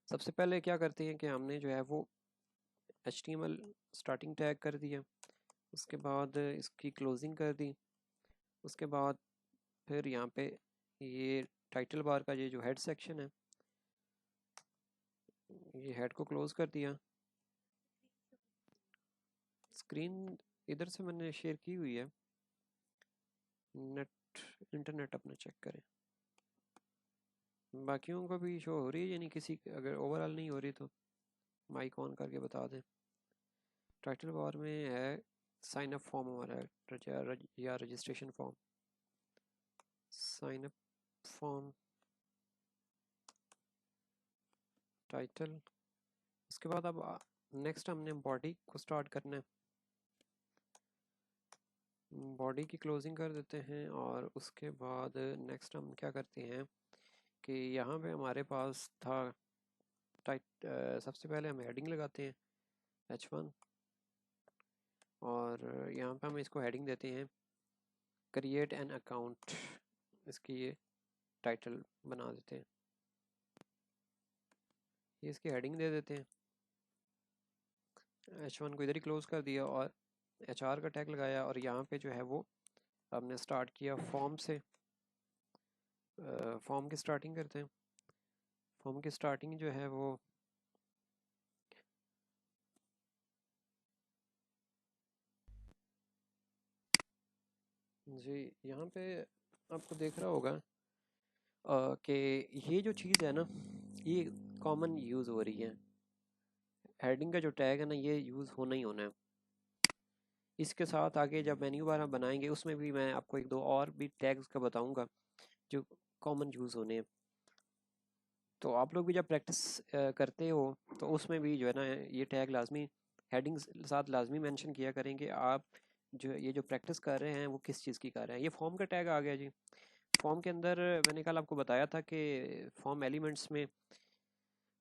सबसे पहले क्या करते हैं कि हमने जो है वो HTML स्टार्टिंग टैग कर दिया, उसके बाद इसकी क्लोजिंग कर दी, उसके बाद फिर यहाँ पे ये टाइटल बार का ये जो हेड सेक्शन है ये हेड को क्लोज कर दिया। स्क्रीन इधर से मैंने शेयर की हुई है, नेट इंटरनेट अपना चेक करें। बाकियों को भी शो हो रही है, यानी किसी अगर ओवरऑल नहीं हो रही तो माइक ऑन करके बता दें। टाइटल बार में है साइन अप फॉर्म हमारा या registration form, sign up form title. उसके बाद अब नेक्स्ट हमने बॉडी को स्टार्ट करना है। बॉडी की क्लोजिंग कर देते हैं और उसके बाद नेक्स्ट हम क्या करते हैं कि यहाँ पे हमारे पास था सबसे पहले हम हेडिंग लगाते हैं H1 और यहाँ पे हम इसको हेडिंग देते हैं क्रिएट एन अकाउंट। इसकी ये टाइटल बना देते हैं, ये इसकी हेडिंग दे देते हैं। H1 को इधर ही क्लोज कर दिया और HR का टैग लगाया और यहाँ पे जो है वो हमने स्टार्ट किया फॉर्म से। फॉर्म की स्टार्टिंग करते हैं। फॉर्म की स्टार्टिंग जो है वो जी यहाँ पे आपको देख रहा होगा कि ये जो चीज़ है ना ये कॉमन यूज़ हो रही है। हेडिंग का जो टैग है ना ये यूज़ होना ही होना है। इसके साथ आगे जब मेन्यू बार हम बनाएंगे उसमें भी मैं आपको एक दो और भी टैग्स का बताऊंगा जो कॉमन यूज़ होने हैं। तो आप लोग भी जब प्रैक्टिस करते हो तो उसमें भी जो है ना ये टैग लाजमी हेडिंग्स साथ लाजमी मेंशन किया करेंगे। आप जो ये जो प्रैक्टिस कर रहे हैं वो किस चीज़ की कर रहे हैं। ये फॉर्म का टैग आ गया जी। फॉर्म के अंदर मैंने कल आपको बताया था कि फॉर्म एलिमेंट्स में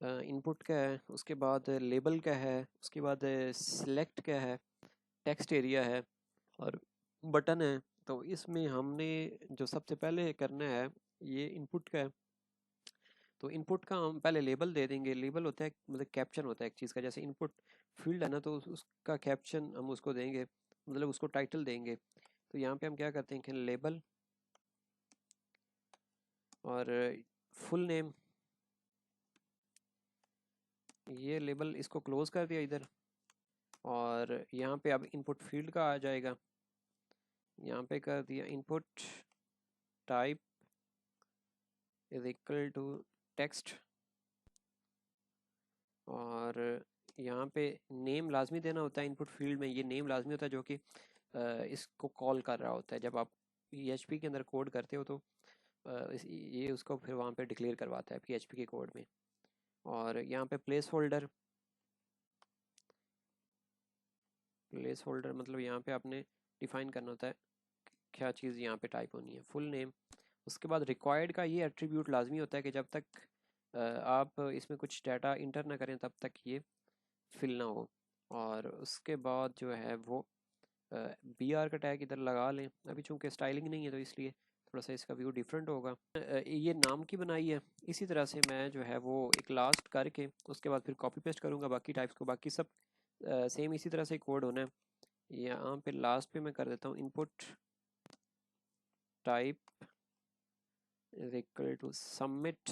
इनपुट का है, उसके बाद लेबल का है, उसके बाद सिलेक्ट का है, टेक्स्ट एरिया है और बटन है। तो इसमें हमने जो सबसे पहले करना है ये इनपुट का है। तो इनपुट का हम पहले लेबल दे देंगे। लेबल होता है मतलब कैप्शन होता है एक चीज़ का, जैसे इनपुट फील्ड है ना तो उसका कैप्शन हम उसको देंगे, मतलब उसको टाइटल देंगे। तो यहाँ पे हम क्या करते हैं कि लेबल और फुल नेम, ये लेबल इसको क्लोज कर दिया इधर और यहाँ पे अब इनपुट फील्ड का आ जाएगा। यहाँ पे कर दिया input type is equal to text और यहाँ पे नेम लाजमी देना होता है। इनपुट फील्ड में ये नेम लाजमी होता है जो कि इसको कॉल कर रहा होता है। जब आप PHP के अंदर कोड करते हो तो ये उसको फिर वहाँ पे डिक्लेयर करवाता है PHP के कोड में। और यहाँ पे प्लेस होल्डर मतलब यहाँ पे आपने डिफाइन करना होता है क्या चीज़ यहाँ पे टाइप होनी है, फुल नेम। उसके बाद रिक्वायर्ड का ये एट्रीब्यूट लाजमी होता है कि जब तक आप इसमें कुछ डाटा इंटर ना करें तब तक ये फिल ना हो। और उसके बाद जो है वो BR का टैग इधर लगा लें। अभी चूंकि स्टाइलिंग नहीं है तो इसलिए थोड़ा सा इसका व्यू डिफरेंट होगा। ये नाम की बनाई है। इसी तरह से मैं जो है वो एक लास्ट करके उसके बाद फिर कॉपी पेस्ट करूँगा बाकी टाइप्स को। बाकी सब सेम इसी तरह से कोड होना है। यहाँ पे लास्ट पे मैं कर देता हूँ input type is equal to submit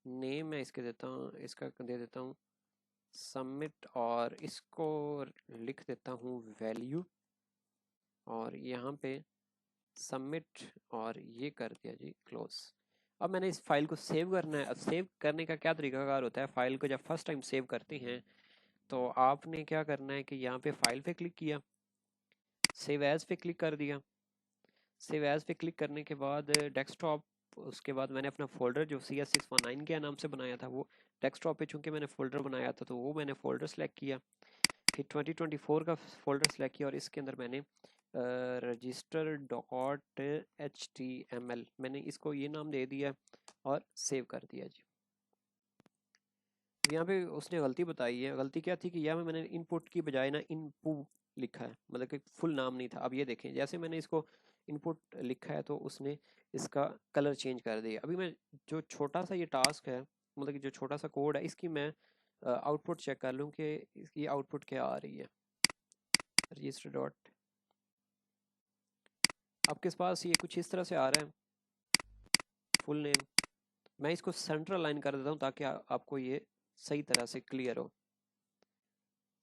name. मैं इसके देता हूँ, इसका दे देता हूँ सबमिट और इसको लिख देता हूँ वैल्यू और यहाँ पे सबमिट और ये कर दिया जी क्लोज। अब मैंने इस फाइल को सेव करना है। अब सेव करने का क्या तरीकाकार होता है, फाइल को जब फर्स्ट टाइम सेव करते हैं तो आपने क्या करना है कि यहाँ पे फाइल पे क्लिक किया, सेव एज पे क्लिक कर दिया। सेव एज पे क्लिक करने के बाद डेस्कटॉप, उसके बाद मैंने अपना फोल्डर जो CS619 के नाम से बनाया था वो डेस्कटॉप पे चूंकि मैंने फोल्डर बनाया था तो वो मैंने फोल्डर सेलेक्ट किया। फिर 2024 का फोल्डर सेलेक्ट किया और इसके अंदर मैंने register.html मैंने इसको ये नाम दे दिया और सेव कर दिया जी। यहाँ पे उसने गलती बताई है। गलती क्या थी कि यहाँ में मैंने इनपुट की बजाय ना इनपू लिखा है, मतलब कि फुल नाम नहीं था। अब ये देखें जैसे मैंने इसको इनपुट लिखा है तो उसने इसका कलर चेंज कर दिया। अभी मैं जो छोटा सा ये टास्क है मतलब कि जो छोटा सा कोड है इसकी मैं आउटपुट चेक कर लूँ कि इसकी आउटपुट क्या आ रही है। रजिस्टर डॉट, आपके पास ये कुछ इस तरह से आ रहा है फुल नेम। मैं इसको सेंट्रल लाइन कर देता हूँ ताकि आपको ये सही तरह से क्लियर हो।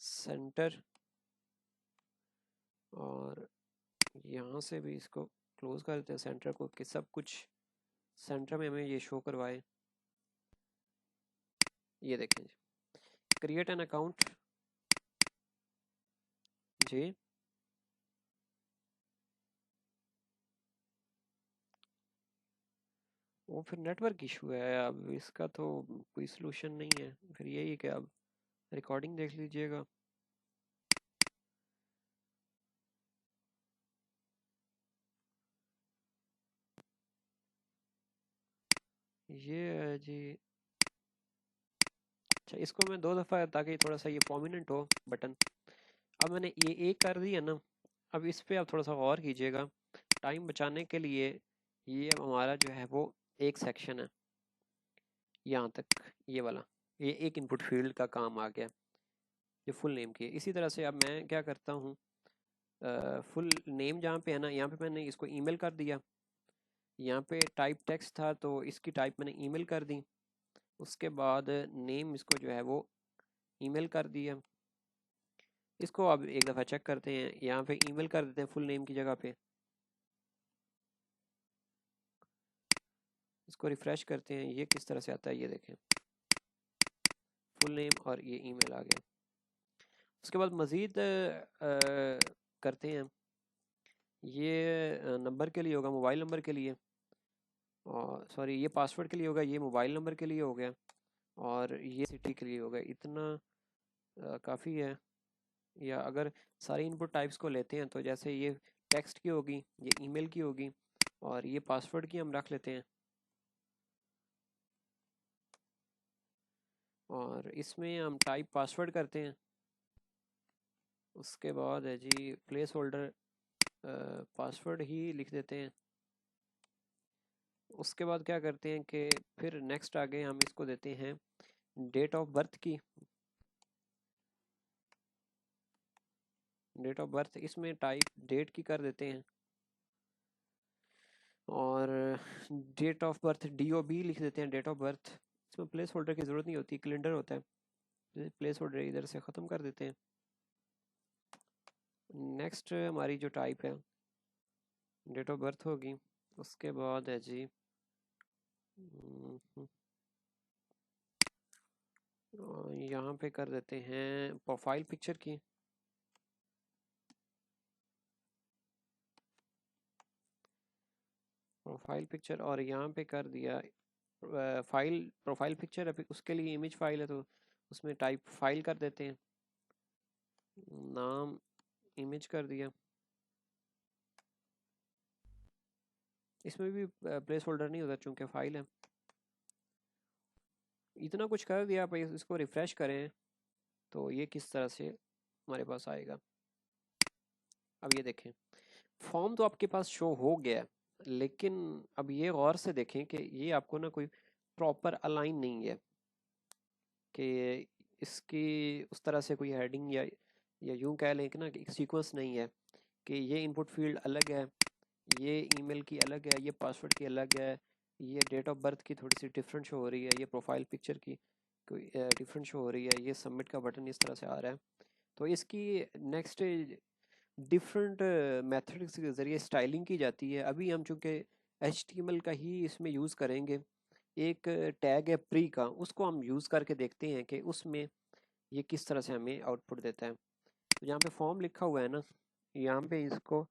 सेंटर, और यहाँ से भी इसको क्लोज कर देते हैं सेंटर को, कि सब कुछ सेंटर में हमें ये शो करवाए। ये देखें जी, क्रिएट एन अकाउंट जी। वो फिर नेटवर्क इशू है, अब इसका तो कोई सलूशन नहीं है। फिर यही कि अब रिकॉर्डिंग देख लीजिएगा। ये है जी। अच्छा, इसको मैं 2 दफ़ा, ताकि थोड़ा सा ये प्रोमिनेंट हो बटन। अब मैंने ये एक कर दिया ना, अब इस पे आप थोड़ा सा गौर कीजिएगा टाइम बचाने के लिए। ये अब हमारा जो है वो एक सेक्शन है यहाँ तक, ये वाला, ये एक इनपुट फील्ड का काम आ गया जो फुल नेम की है। इसी तरह से अब मैं क्या करता हूँ, फुल नेम जहाँ पे है ना, यहाँ पे मैंने इसको ईमेल कर दिया। यहाँ पे टाइप टेक्स्ट था तो इसकी टाइप मैंने ईमेल कर दी। उसके बाद नेम इसको जो है वो ईमेल कर दिया। इसको अब एक दफ़ा चेक करते हैं, यहाँ पे ईमेल कर देते हैं फुल नेम की जगह पे। इसको रिफ़्रेश करते हैं, ये किस तरह से आता है ये देखें, फुल नेम और ये ईमेल आ गया। उसके बाद मज़ीद करते हैं, ये नंबर के लिए होगा, मोबाइल नंबर के लिए, और सॉरी ये पासवर्ड के लिए होगा, ये मोबाइल नंबर के लिए हो गया, और ये सिटी के लिए होगा। इतना काफ़ी है। या अगर सारी इनपुट टाइप्स को लेते हैं तो जैसे ये टेक्स्ट की होगी, ये ईमेल की होगी, और ये पासवर्ड की हम रख लेते हैं। और इसमें हम टाइप पासवर्ड करते हैं। उसके बाद है जी प्लेस होल्डर पासवर्ड ही लिख देते हैं। उसके बाद क्या करते हैं कि फिर नेक्स्ट आगे हम इसको देते हैं डेट ऑफ बर्थ की। डेट ऑफ बर्थ इसमें टाइप डेट की कर देते हैं, और डेट ऑफ बर्थ DOB लिख देते हैं, डेट ऑफ बर्थ। इसमें प्लेस होल्डर की ज़रूरत नहीं होती, कैलेंडर होता है। प्लेस होल्डर इधर से ख़त्म कर देते हैं। नेक्स्ट हमारी जो टाइप है डेट ऑफ बर्थ होगी। उसके बाद है जी यहाँ पे कर देते हैं प्रोफाइल पिक्चर की। प्रोफाइल पिक्चर, और यहाँ पे कर दिया फाइल प्रोफाइल पिक्चर। अभी उसके लिए इमेज फाइल है तो उसमें टाइप फाइल कर देते हैं, नाम इमेज कर दिया। इसमें भी प्लेस होल्डर नहीं होता चूंकि फाइल है। इतना कुछ कर दिया, आप इसको रिफ़्रेश करें तो ये किस तरह से हमारे पास आएगा। अब ये देखें, फॉर्म तो आपके पास शो हो गया, लेकिन अब ये गौर से देखें कि ये आपको ना कोई प्रॉपर अलाइन नहीं है, कि इसकी उस तरह से कोई हेडिंग या यूं कह लें कि ना कि एक सीक्वेंस नहीं है, कि ये इनपुट फील्ड अलग है, ये ईमेल की अलग है, ये पासवर्ड की अलग है, ये डेट ऑफ बर्थ की थोड़ी सी डिफरेंट शो हो रही है, ये प्रोफाइल पिक्चर की कोई डिफरेंट शो हो रही है, ये सबमिट का बटन इस तरह से आ रहा है। तो इसकी नेक्स्ट डिफरेंट मेथड्स के ज़रिए स्टाइलिंग की जाती है। अभी हम चूँकि HTML का ही इसमें यूज़ करेंगे। एक टैग है प्री का, उसको हम यूज़ करके देखते हैं कि उसमें ये किस तरह से हमें आउटपुट देता है। तो यहाँ पे फॉर्म लिखा हुआ है ना, यहाँ पे इसको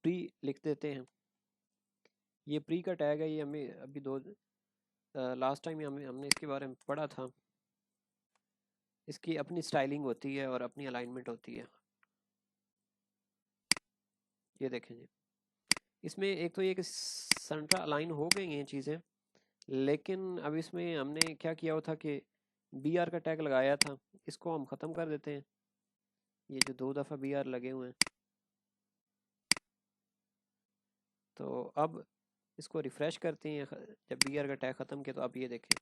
प्री लिख देते हैं। ये प्री का टैग है, ये हमें अभी लास्ट टाइम हमने इसके बारे में पढ़ा था। इसकी अपनी स्टाइलिंग होती है और अपनी अलाइनमेंट होती है। ये देखें जी, इसमें एक तो ये कि सेंटर अलाइन हो गई हैं चीज़ें, लेकिन अब इसमें हमने क्या किया हुआ था कि BR का टैग लगाया था, इसको हम ख़त्म कर देते हैं। ये जो 2 दफ़ा BR लगे हुए हैं, तो अब इसको रिफ़्रेश करते हैं जब BR का टैग ख़त्म किया। तो अब ये देखें,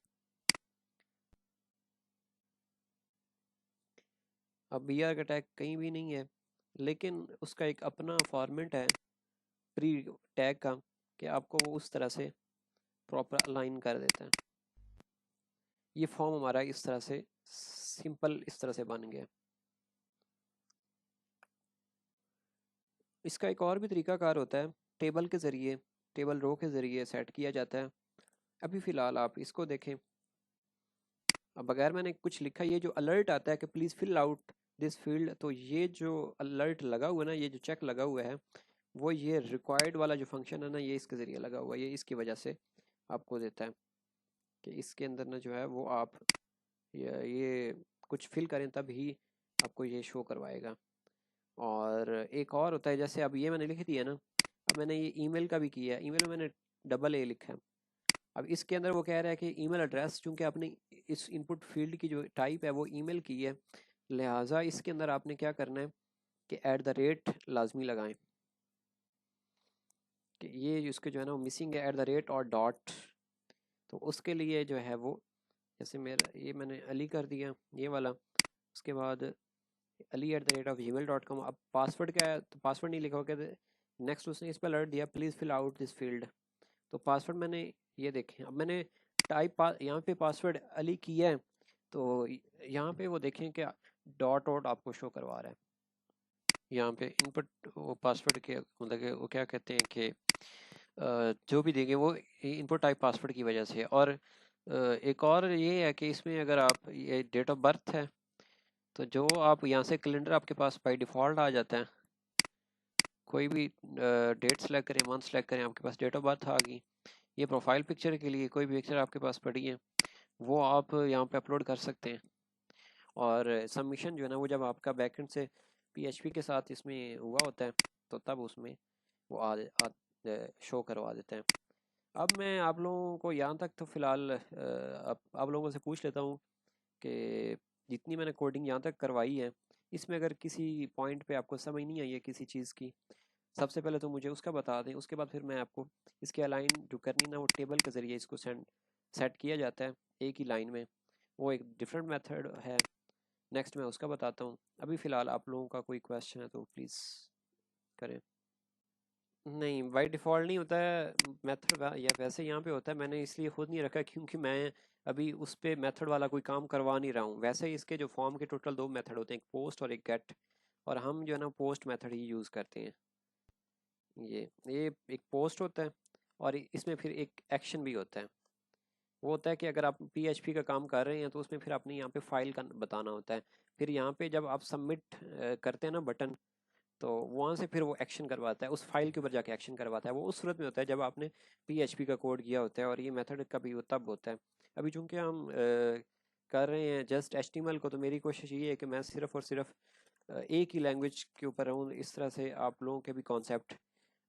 अब BR का टैग कहीं भी नहीं है, लेकिन उसका एक अपना फॉर्मेट है प्री टैग का कि आपको वो उस तरह से प्रॉपर अलाइन कर देता है। ये फॉर्म हमारा इस तरह से सिंपल इस तरह से बन गया। इसका एक और भी तरीकाकार होता है, टेबल के ज़रिए, टेबल रो के ज़रिए सेट किया जाता है। अभी फ़िलहाल आप इसको देखें, अब बगैर मैंने कुछ लिखा ये जो अलर्ट आता है कि please fill out this field, तो ये जो अलर्ट लगा हुआ है ना, ये जो चेक लगा हुआ है, वो ये रिक्वायर्ड वाला जो फंक्शन है ना, ये इसके ज़रिए लगा हुआ है, ये इसकी वजह से आपको देता है कि इसके अंदर ना जो है वो आप ये कुछ फिल करें तब ही आपको ये शो करवाएगा। और एक और होता है, जैसे अब ये मैंने लिख दिया ना, अब मैंने ये ईमेल का भी किया है, ईमेल में मैंने डबल ए लिखा है। अब इसके अंदर वो कह रहा है कि ईमेल एड्रेस, चूंकि आपने इस इनपुट फील्ड की जो टाइप है वो ईमेल की है, लिहाजा इसके अंदर आपने क्या करना है कि @ लाजमी लगाएं, कि ये इसके जो है ना वो मिसिंग है @ और डॉट। तो उसके लिए जो है वो, जैसे मेरा ये मैंने अली कर दिया ये वाला, उसके बाद ali@gmail.com। अब पासवर्ड क्या है, तो पासवर्ड नहीं लिखा होगा, नेक्स्ट उसने इस पर अलर्ट दिया please fill out this field, तो पासवर्ड मैंने ये देखें, अब मैंने टाइप यहाँ पे पासवर्ड अली किया है, तो यहाँ पे वो देखें कि डॉट डॉट आपको शो करवा रहा है। यहाँ पे इनपुट वो पासवर्ड के मतलब कि वो क्या कहते हैं कि जो भी देंगे वो इनपुट टाइप पासवर्ड की वजह से। और एक और ये है कि इसमें अगर आप ये डेट ऑफ बर्थ है, तो जो आप यहाँ से कैलेंडर आपके पास बाई डिफ़ॉल्ट आ जाता है, कोई भी डेट सेलेक्ट करें, मंथ सेलेक्ट करें, आपके पास डेट ऑफ बर्थ आ गई। ये प्रोफाइल पिक्चर के लिए कोई भी पिक्चर आपके पास पड़ी है वो आप यहाँ पे अपलोड कर सकते हैं। और सबमिशन जो है ना वो जब आपका बैकएंड से PHP के साथ इसमें हुआ होता है तो तब उसमें वो शो करवा देते हैं। अब मैं आप लोगों को यहाँ तक तो फ़िलहाल आप लोगों से पूछ लेता हूँ कि जितनी मैंने कोडिंग यहाँ तक करवाई है, इसमें अगर किसी पॉइंट पे आपको समझ नहीं आई है किसी चीज़ की, सबसे पहले तो मुझे उसका बता दें, उसके बाद फिर मैं आपको इसके अलाइन जो करनी ना वो टेबल के ज़रिए इसको सेट किया जाता है एक ही लाइन में, वो एक डिफरेंट मेथड है। नेक्स्ट मैं उसका बताता हूँ। अभी फ़िलहाल आप लोगों का कोई क्वेश्चन है तो प्लीज़ करें। नहीं, बाय डिफ़ॉल्ट नहीं होता है मेथड, या वैसे यहाँ पे होता है, मैंने इसलिए खुद नहीं रखा क्योंकि मैं अभी उस पे मेथड वाला कोई काम करवा नहीं रहा हूँ। वैसे ही इसके जो फॉर्म के टोटल 2 मेथड होते हैं, एक पोस्ट और एक गेट, और हम जो है ना पोस्ट मेथड ही यूज़ करते हैं। ये एक पोस्ट होता है और इसमें फिर एक एक्शन भी होता है। वो होता है कि अगर आप PHP का काम कर रहे हैं तो उसमें फिर आपने यहाँ पे फाइल का बताना होता है, फिर यहाँ पे जब आप सबमिट करते हैं ना बटन, तो वहाँ से फिर वो एक्शन करवाता है, उस फाइल के ऊपर जाके एक्शन करवाता है। वो उस सूरत में होता है जब आपने PHP का कोड किया होता है, और ये मेथड का भी वो तब होता है। अभी चूंकि हम कर रहे हैं जस्ट HTML को, तो मेरी कोशिश ये है कि मैं सिर्फ और सिर्फ एक ही लैंग्वेज के ऊपर रहूँ, इस तरह से आप लोगों के भी कॉन्सेप्ट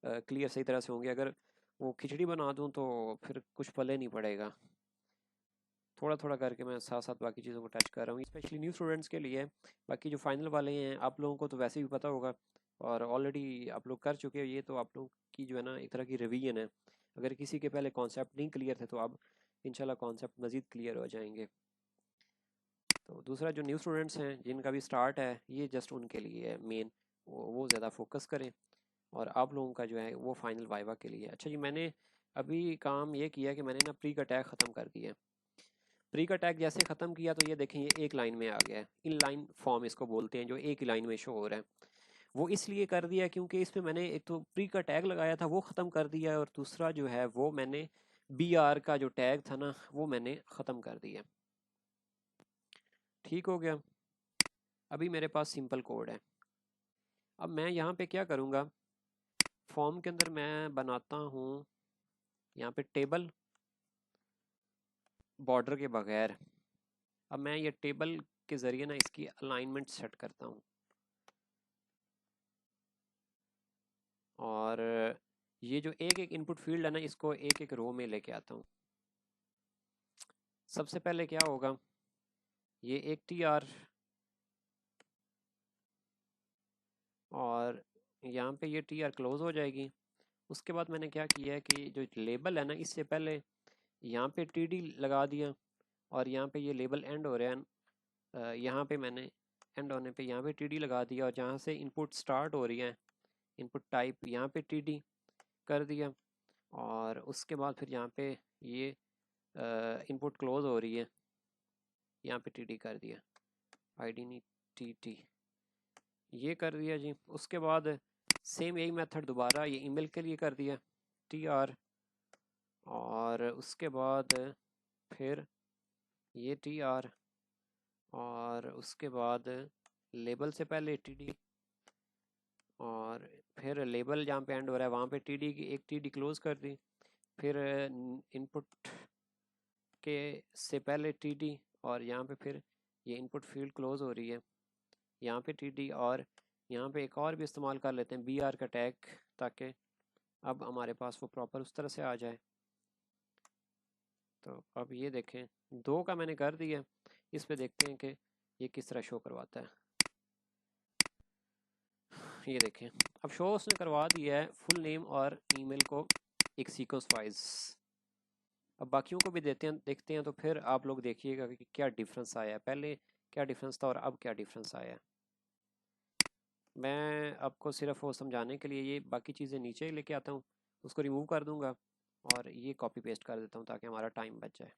क्लियर सही तरह से होंगे। अगर वो खिचड़ी बना दूँ तो फिर कुछ पले नहीं पड़ेगा। थोड़ा थोड़ा करके मैं साथ साथ बाकी चीज़ों को टच कर रहा हूँ, स्पेशली न्यू स्टूडेंट्स के लिए। बाकी जो फाइनल वाले हैं आप लोगों को तो वैसे भी पता होगा, और ऑलरेडी आप लोग कर चुके हो, ये तो आप लोग की जो है ना एक तरह की रिवीजन है। अगर किसी के पहले कॉन्सेप्ट नहीं क्लियर थे तो अब इंशाल्लाह कॉन्सेप्ट मज़ीद क्लियर हो जाएंगे। तो दूसरा जो न्यू स्टूडेंट्स हैं जिनका भी स्टार्ट है, ये जस्ट उनके लिए है मेन, वो ज़्यादा फोकस करें। और आप लोगों का जो है वो फाइनल वाइवा के लिए। अच्छा जी, मैंने अभी काम ये किया कि मैंने ना प्री का टैग ख़त्म कर दिया। प्री का टैग जैसे ख़त्म किया तो ये देखें ये एक लाइन में आ गया है, इन लाइन फॉर्म इसको बोलते हैं, जो एक ही लाइन में शो हो रहा है। वो इसलिए कर दिया क्योंकि इसमें मैंने एक तो प्री का टैग लगाया था वो ख़त्म कर दिया, और दूसरा जो है वो मैंने BR का जो टैग था ना वो मैंने ख़त्म कर दिया। ठीक हो गया। अभी मेरे पास सिंपल कोड है। अब मैं यहाँ पे क्या करूँगा, फॉर्म के अंदर मैं बनाता हूँ यहाँ पे टेबल बॉर्डर के बगैर। अब मैं ये टेबल के ज़रिए ना इसकी अलाइनमेंट सेट करता हूँ, और ये जो एक एक इनपुट फील्ड है ना इसको एक एक रो में लेके आता हूँ। सबसे पहले क्या होगा, ये एक TR, और यहाँ पे ये TR क्लोज हो जाएगी। उसके बाद मैंने क्या किया है कि जो लेबल है ना इससे पहले यहाँ पे TD लगा दिया, और यहाँ पे ये लेबल एंड हो रहा है, यहाँ पे मैंने एंड होने पे यहाँ पे टीडी लगा दिया, और जहाँ से इनपुट स्टार्ट हो रही है, इनपुट टाइप यहाँ पे टीडी कर दिया, और उसके बाद फिर यहाँ पे ये इनपुट क्लोज हो रही है, यहाँ पे टीडी कर दिया, आईडी नहीं टीटी, ये कर दिया जी। उसके बाद सेम यही मेथड दोबारा ये ईमेल के लिए कर दिया, TR, और उसके बाद फिर ये TR, और उसके बाद लेबल से पहले TD, और फिर लेबल जहाँ पे एंड हो रहा है वहाँ पे TD की एक TD क्लोज कर दी, फिर इनपुट के से पहले TD, और यहाँ पे फिर ये इनपुट फील्ड क्लोज हो रही है, यहाँ पे TD, और यहाँ पे एक और भी इस्तेमाल कर लेते हैं BR का टैग, ताकि अब हमारे पास वो प्रॉपर उस तरह से आ जाए। तो अब ये देखें 2 का मैंने कर दिया, इस पे देखते हैं कि ये किस तरह शो करवाता है। ये देखें अब शो उसने करवा दिया है फुल नेम और ईमेल को एक सीक्वेंस वाइज। अब बाकियों को भी देखते हैं, तो फिर आप लोग देखिएगा कि क्या डिफरेंस आया है, पहले क्या डिफरेंस था और अब क्या डिफरेंस आया है। मैं आपको सिर्फ वो समझाने के लिए ये बाकी चीज़ें नीचे लेके आता हूँ, उसको रिमूव कर दूँगा और ये कॉपी पेस्ट कर देता हूँ ताकि हमारा टाइम बच जाए।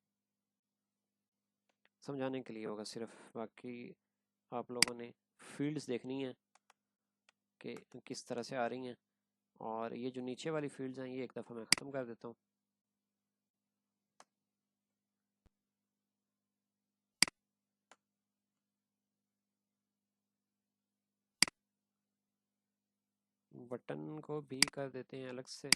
समझाने के लिए होगा सिर्फ, बाकी आप लोगों ने फील्ड्स देखनी है कि किस तरह से आ रही हैं, और ये जो नीचे वाली फील्ड्स हैं ये एक दफ़ा मैं ख़त्म कर देता हूँ। बटन को भी कर देते हैं अलग से।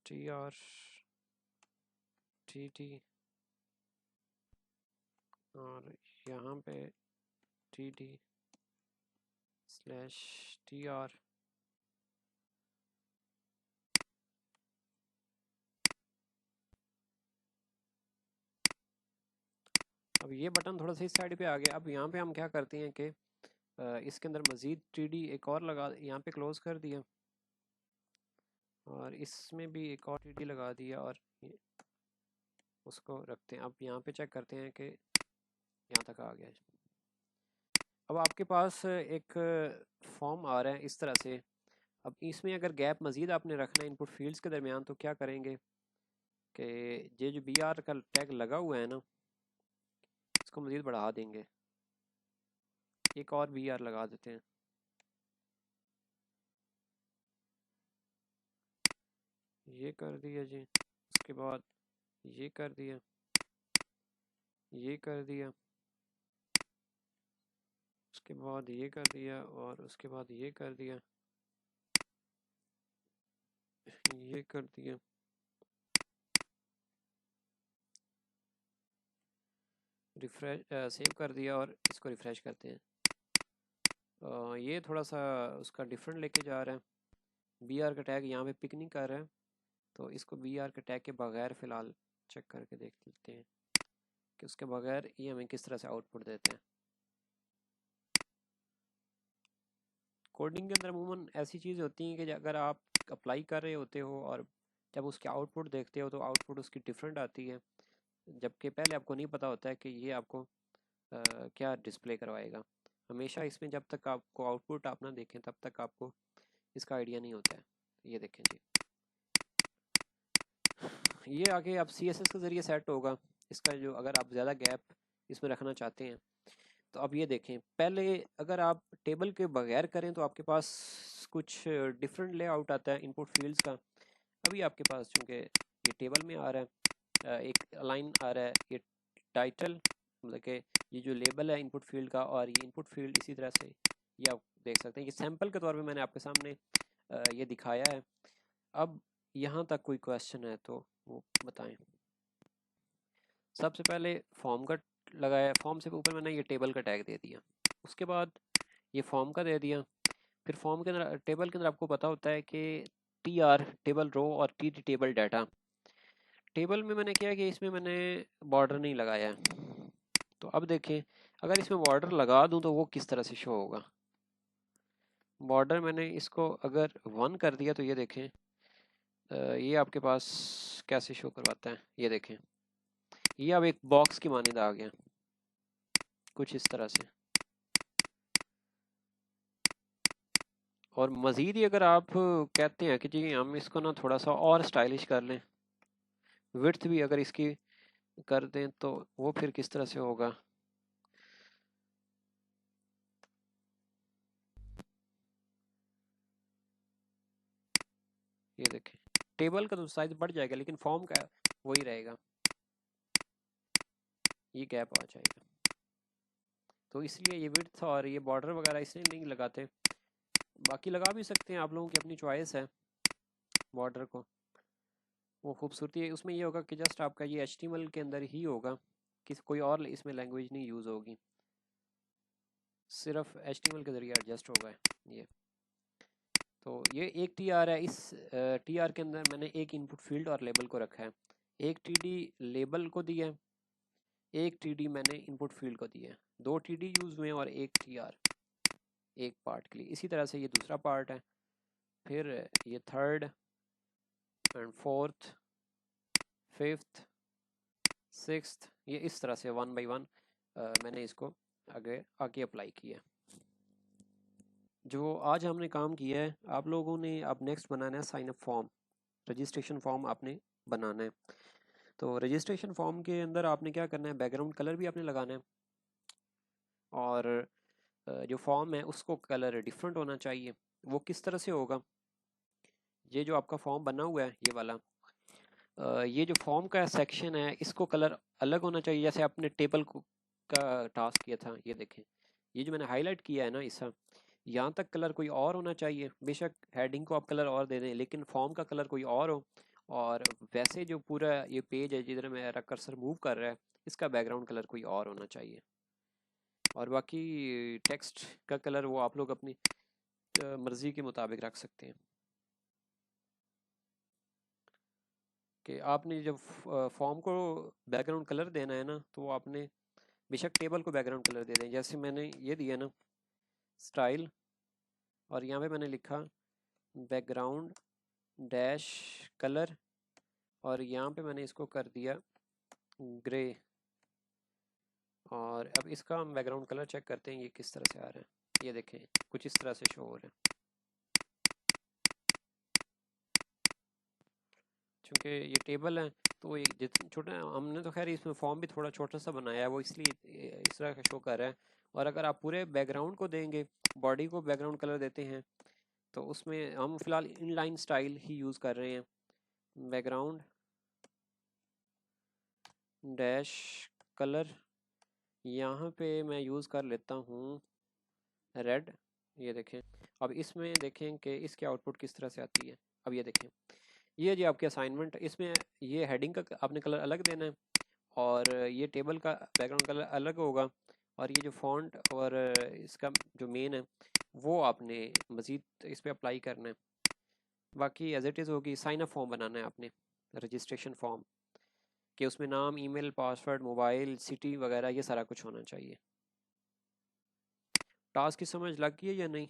TR TT और यहाँ पे TD/TR। अब ये बटन थोड़ा सा इस साइड पे आ गया। अब यहाँ पे हम क्या करते हैं कि इसके अंदर मज़ीद TD एक और लगा, यहाँ पे क्लोज़ कर दिया, और इसमें भी एक और TD लगा दिया, और उसको रखते हैं। अब यहाँ पे चेक करते हैं कि यहाँ तक आ गया। अब आपके पास एक फॉर्म आ रहा है इस तरह से। अब इसमें अगर गैप मज़ीद आपने रखना है इनपुट फील्ड्स के दरमियान, तो क्या करेंगे कि ये जो BR का टैग लगा हुआ है ना, इसको मज़ीद बढ़ा देंगे, एक और BR लगा देते हैं। ये कर दिया जी, उसके बाद ये कर दिया, ये कर दिया, उसके बाद ये कर दिया, और उसके बाद ये कर दिया, ये कर दिया। रिफ्रेश सेव कर दिया, और इसको रिफ्रेश करते हैं। ये थोड़ा सा उसका डिफरेंट लेके जा रहा है, BR का टैग यहाँ पे पिक नहीं कर रहा है, तो इसको BR के टैग के बगैर फ़िलहाल चेक करके देख लेते हैं कि उसके बगैर ये हमें किस तरह से आउटपुट देते हैं। कोडिंग के अंदर अमूमन ऐसी चीज़ होती हैं कि अगर आप अप्लाई कर रहे होते हो और जब उसके आउटपुट देखते हो तो आउटपुट उसकी डिफरेंट आती है, जबकि पहले आपको नहीं पता होता है कि ये आपको क्या डिस्प्ले करवाएगा। हमेशा इसमें जब तक आपको आउटपुट आप ना देखें तब तक आपको इसका आइडिया नहीं होता है। ये देखें जी, ये आगे आप CSS के ज़रिए सेट होगा इसका, जो अगर आप ज़्यादा गैप इसमें रखना चाहते हैं। तो अब ये देखें, पहले अगर आप टेबल के बगैर करें तो आपके पास कुछ डिफरेंट लेआउट आता है इनपुट फील्ड्स का। अभी आपके पास चूँकि ये टेबल में आ रहा है, एक लाइन आ रहा है, ये टाइटल मतलब कि ये जो लेबल है इनपुट फील्ड का, और ये इनपुट फील्ड इसी तरह से ये आप देख सकते हैं। ये सैम्पल के तौर पे मैंने आपके सामने ये दिखाया है। अब यहाँ तक कोई क्वेश्चन है तो वो बताएं। सबसे पहले फॉर्म का लगाया, फॉर्म से ऊपर मैंने ये टेबल का टैग दे दिया, उसके बाद ये फॉर्म का दे दिया। फिर फॉर्म के अंदर टेबल के अंदर आपको पता होता है कि TR टेबल रो और TT टेबल डाटा। टेबल में मैंने क्या किया, इसमें मैंने बॉर्डर नहीं लगाया है। तो अब देखें, अगर इसमें बॉर्डर लगा दूं तो वो किस तरह से शो होगा। बॉर्डर मैंने इसको अगर 1 कर दिया तो ये देखें, ये आपके पास कैसे शो करवाता है, ये देखें, ये अब एक बॉक्स की मानिंद आ गया कुछ इस तरह से। और मज़ीद ही अगर आप कहते हैं कि जी हम इसको ना थोड़ा सा और स्टाइलिश कर लें, विड्थ भी अगर इसकी कर दें तो वो फिर किस तरह से होगा। ये देखें, टेबल का तो साइज बढ़ जाएगा लेकिन फॉर्म का वही रहेगा, ये गैप आ जाएगा। तो इसलिए ये विड्थ और ये बॉर्डर वगैरह इसलिए नहीं लगाते, बाकी लगा भी सकते हैं, आप लोगों की अपनी चॉइस है। बॉर्डर को वो खूबसूरती है उसमें ये होगा कि जस्ट आपका ये HTML के अंदर ही होगा, किसी कोई और इसमें लैंग्वेज नहीं यूज़ होगी, सिर्फ HTML के ज़रिए एडजस्ट होगा ये। तो ये एक TR है, इस TR के अंदर मैंने एक इनपुट फील्ड और लेबल को रखा है, एक TD लेबल को दिया है, एक TD मैंने इनपुट फील्ड को दिया है, 2 TD यूज़ हुए हैं और एक TR एक पार्ट के लिए। इसी तरह से ये दूसरा पार्ट है, फिर ये third and fourth, fifth, sixth, ये इस तरह से 1 बाई 1 मैंने इसको आगे आगे अप्लाई किया। जो आज हमने काम किया है, आप लोगों ने अब नेक्स्ट बनाना है sign up form, registration form आपने बनाना है। तो रजिस्ट्रेशन फॉर्म के अंदर आपने क्या करना है, बैकग्राउंड कलर भी आपने लगाना है, और जो फॉर्म है उसको कलर डिफरेंट होना चाहिए। वो किस तरह से होगा, ये जो आपका फॉर्म बना हुआ है ये वाला, ये जो फॉर्म का सेक्शन है इसको कलर अलग होना चाहिए, जैसे आपने टेबल को का टास्क किया था। ये देखें, ये जो मैंने हाईलाइट किया है ना इसका, यहाँ तक कलर कोई और होना चाहिए, बेशक हेडिंग को आप कलर और दे दें लेकिन फॉर्म का कलर कोई और हो। और वैसे जो पूरा ये पेज है जिधर मेरा कर्सर मूव कर रहा है, इसका बैकग्राउंड कलर कोई और होना चाहिए। और बाकी टेक्स्ट का कलर वो आप लोग अपनी मर्ज़ी के मुताबिक रख सकते हैं। कि आपने जब फॉर्म को बैकग्राउंड कलर देना है ना, तो आपने बेशक टेबल को बैकग्राउंड कलर दे दें, जैसे मैंने ये दिया ना स्टाइल, और यहाँ पे मैंने लिखा बैकग्राउंड डैश कलर, और यहाँ पे मैंने इसको कर दिया ग्रे। और अब इसका हम बैकग्राउंड कलर चेक करते हैं ये किस तरह से आ रहा है। ये देखें कुछ इस तरह से शो हो रहा है, क्योंकि ये टेबल है तो ये जितना छोटा, हमने तो खैर इसमें फॉर्म भी थोड़ा छोटा सा बनाया है, वो इसलिए इस तरह का शो कर रहा है। और अगर आप पूरे बैकग्राउंड को देंगे, बॉडी को बैकग्राउंड कलर देते हैं, तो उसमें हम फिलहाल इनलाइन स्टाइल ही यूज़ कर रहे हैं। बैकग्राउंड डैश कलर, यहाँ पे मैं यूज़ कर लेता हूँ रेड। ये देखें, अब इसमें देखें कि इसकी आउटपुट किस तरह से आती है। अब ये देखें, ये जी आपकी असाइनमेंट, इसमें ये हेडिंग का आपने कलर अलग देना है, और ये टेबल का बैकग्राउंड कलर अलग होगा, और ये जो फॉन्ट और इसका जो मेन है वो आपने मज़ीद इस पर अप्लाई करना है। बाकी एज इट इज़ होगी। साइन अप फॉर्म बनाना है आपने, रजिस्ट्रेशन फॉर्म, कि उसमें नाम, ईमेल, पासवर्ड, मोबाइल, सिटी वगैरह ये सारा कुछ होना चाहिए। टास्क की समझ लग गई है या नहीं?